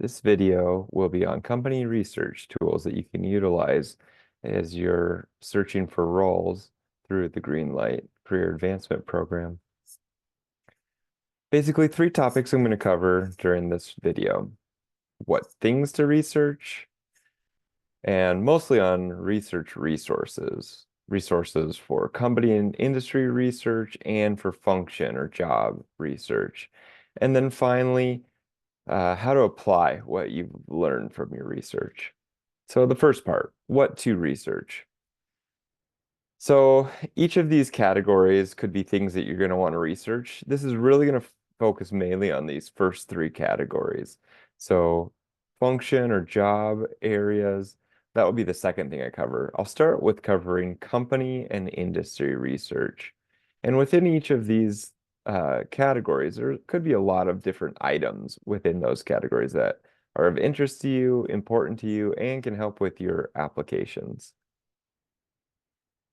This video will be on company research tools that you can utilize as you're searching for roles through the Greenlight Career Advancement Program. Basically, three topics I'm going to cover during this video. What things to research, and mostly on research resources. Resources for company and industry research and for function or job research. And then finally, how to apply what you've learned from your research. So the first part, what to research. So each of these categories could be things that you're going to want to research. This is really going to focus mainly on these first three categories. So function or job areas, that would be the second thing I cover. I'll start with covering company and industry research. And within each of these categories, there could be a lot of different items within those categories that are of interest to you, important to you, and can help with your applications.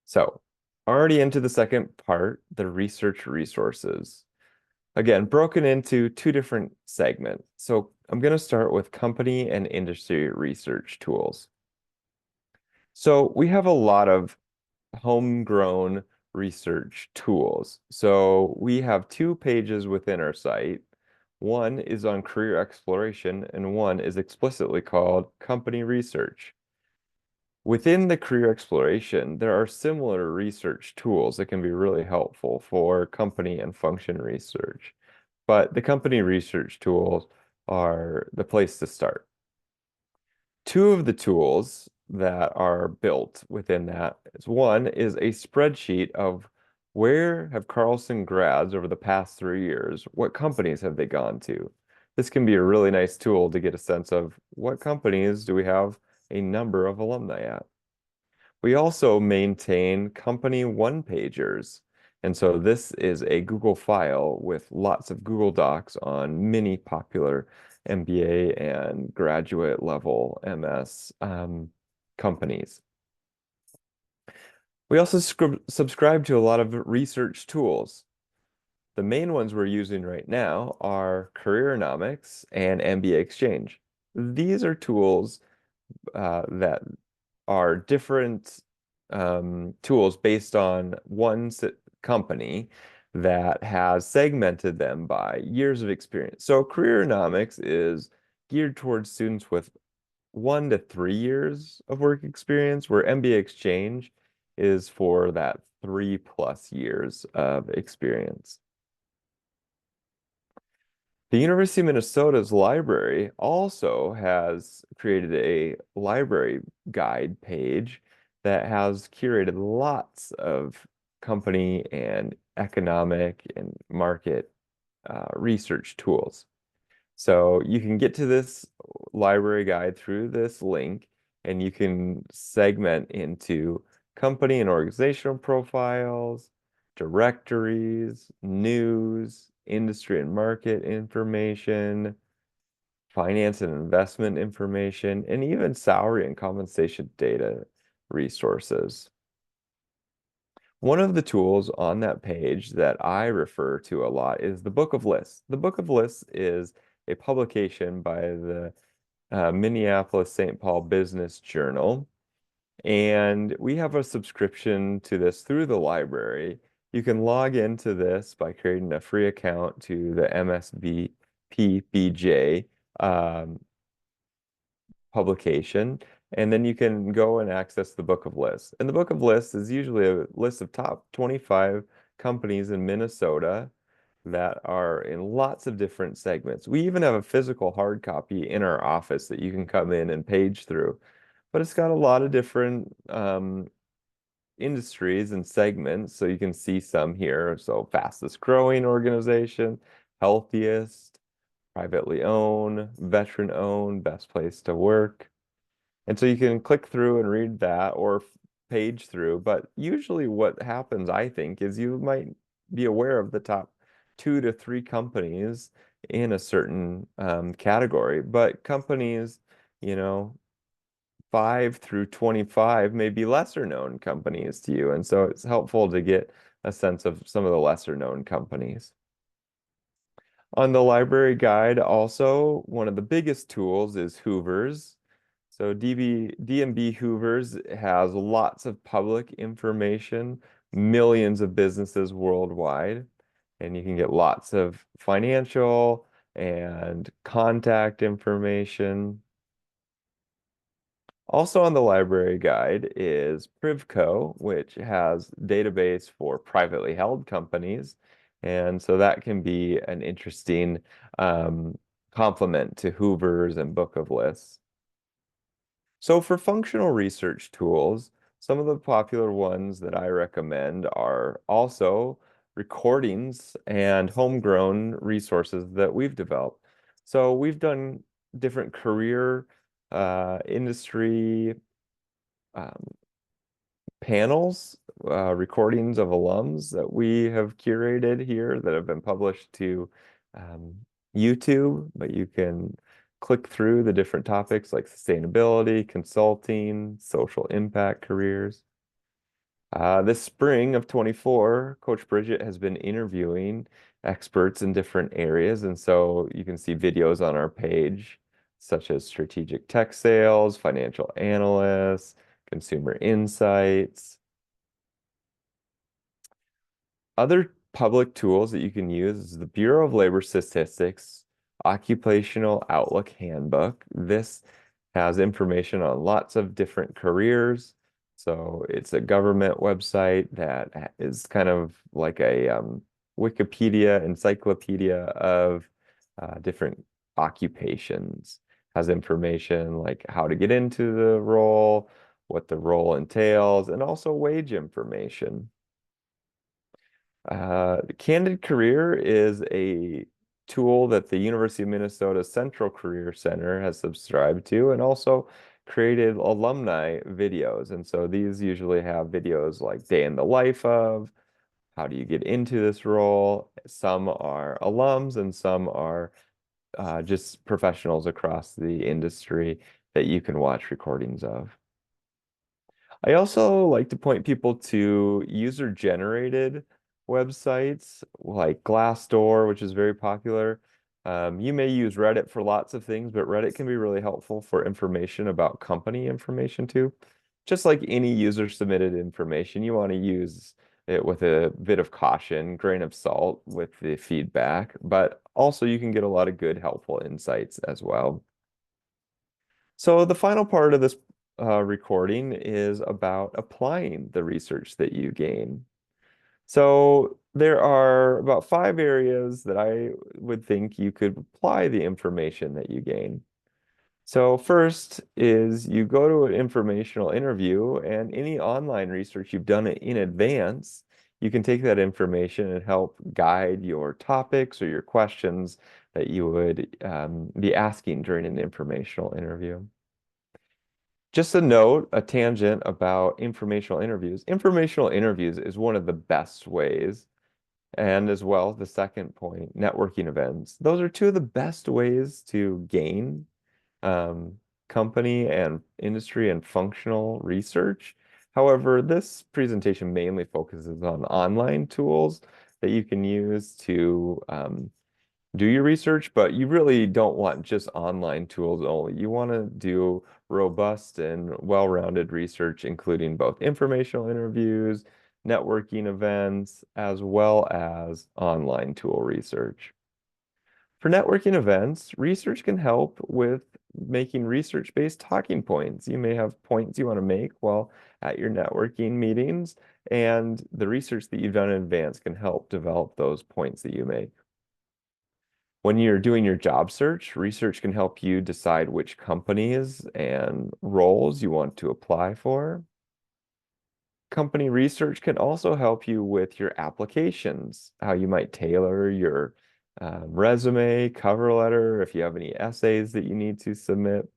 So, already into the second part, the research resources. Again, broken into two different segments. So, I'm going to start with company and industry research tools. So, we have a lot of homegrown research tools. So, we have two pages within our site. One is on career exploration, and one is explicitly called company research. Within the career exploration, there are similar research tools that can be really helpful for company and function research. But the company research tools are the place to start. Two of the tools that are built within that is one is a spreadsheet of where have Carlson grads over the past 3 years, what companies have they gone to? This can be a really nice tool to get a sense of what companies do we have a number of alumni at. We also maintain company one-pagers. And so this is a Google file with lots of Google Docs on many popular MBA and graduate level MS companies. We also subscribe to a lot of research tools. The main ones we're using right now are Careeronomics and MBA Exchange. These are tools that are different tools based on one company that has segmented them by years of experience. So Careeronomics is geared towards students with 1 to 3 years of work experience, where MBA Exchange is for that 3+ years of experience. The University of Minnesota's library also has created a library guide page that has curated lots of company and economic and market research tools. So you can get to this library guide through this link, and you can segment into company and organizational profiles, directories, news, industry and market information, finance and investment information, and even salary and compensation data resources. One of the tools on that page that I refer to a lot is the Book of Lists. The Book of Lists is a publication by the Minneapolis St. Paul Business Journal. And we have a subscription to this through the library. You can log into this by creating a free account to the MSBPBJ publication, and then you can go and access the Book of Lists. And the Book of Lists is usually a list of top 25 companies in Minnesota that are in lots of different segments. We even have a physical hard copy in our office that you can come in and page through. But it's got a lot of different industries and segments. So you can see some here. So fastest growing organization, healthiest, privately owned, best place to work. And so you can click through and read that or page through. But usually what happens, I think, is you might be aware of the top 2 to 3 companies in a certain category, but companies, you know, 5 through 25 may be lesser known companies to you. And so it's helpful to get a sense of some of the lesser known companies. On the library guide, also, one of the biggest tools is Hoover's. So DMB Hoover's has lots of public information, millions of businesses worldwide, and you can get lots of financial and contact information. Also on the library guide is Privco, which has database for privately held companies. And so that can be an interesting um, complement to Hoover's and Book of Lists. So for functional research tools, some of the popular ones that I recommend are also recordings and homegrown resources that we've developed. So we've done different career, industry um, panels, recordings of alums that we have curated here that have been published to um, YouTube, but you can click through the different topics like sustainability, consulting, social impact careers. This spring of 24, Coach Bridget has been interviewing experts in different areas. And so you can see videos on our page, such as strategic tech sales, financial analysts, consumer insights. Other public tools that you can use is the Bureau of Labor Statistics Occupational Outlook Handbook. This has information on lots of different careers. So it's a government website that is kind of like a Wikipedia encyclopedia of different occupations. Has information like how to get into the role, what the role entails, and also wage information. Candid Career is a tool that the University of Minnesota Central Career Center has subscribed to and also created alumni videos. And so these usually have videos like day in the life of, how do you get into this role? Some are alums and some are just professionals across the industry that you can watch recordings of. I also like to point people to user-generated websites like Glassdoor, which is very popular. You may use Reddit for lots of things, but Reddit can be really helpful for information about company information too. Just like any user-submitted information, you want to use it with a bit of caution, grain of salt with the feedback, but also you can get a lot of good, helpful insights as well. So the final part of this recording is about applying the research that you gain. So there are about 5 areas that I would think you could apply the information that you gain. So first is you go to an informational interview and any online research you've done in advance, you can take that information and help guide your topics or your questions that you would be asking during an informational interview. Just a note, a tangent about informational interviews. Informational interviews is one of the best ways, and as well, the second point, networking events. Those are two of the best ways to gain um, company and industry and functional research. However, this presentation mainly focuses on online tools that you can use to do your research, but you really don't want just online tools only. You want to do robust and well-rounded research, including both informational interviews, networking events, as well as online tool research. For networking events, research can help with making research-based talking points. You may have points you want to make while at your networking meetings, and the research that you've done in advance can help develop those points that you make. When you're doing your job search, research can help you decide which companies and roles you want to apply for. Company research can also help you with your applications, how you might tailor your resume, cover letter, if you have any essays that you need to submit.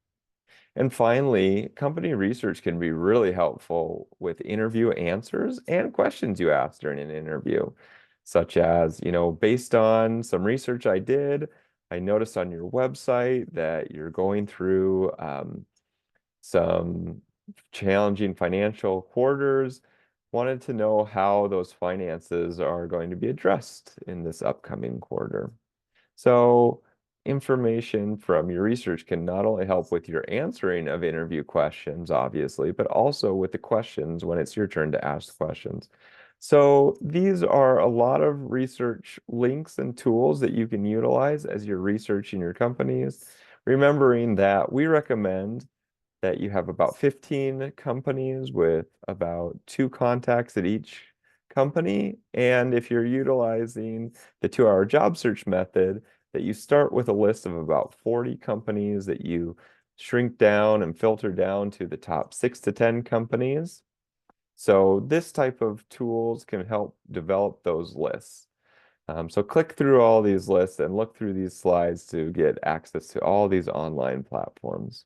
And finally, company research can be really helpful with interview answers and questions you ask during an interview, such as, based on some research I did, I noticed on your website that you're going through some challenging financial quarters. Wanted to know how those finances are going to be addressed in this upcoming quarter. So information from your research can not only help with your answering of interview questions, obviously, but also with the questions when it's your turn to ask questions. So these are a lot of research links and tools that you can utilize as you're researching your companies. Remembering that we recommend that you have about 15 companies with about 2 contacts at each company. And if you're utilizing the 2-hour job search method, that you start with a list of about 40 companies that you shrink down and filter down to the top 6 to 10 companies. So this type of tools can help develop those lists. So click through all these lists and look through these slides to get access to all these online platforms.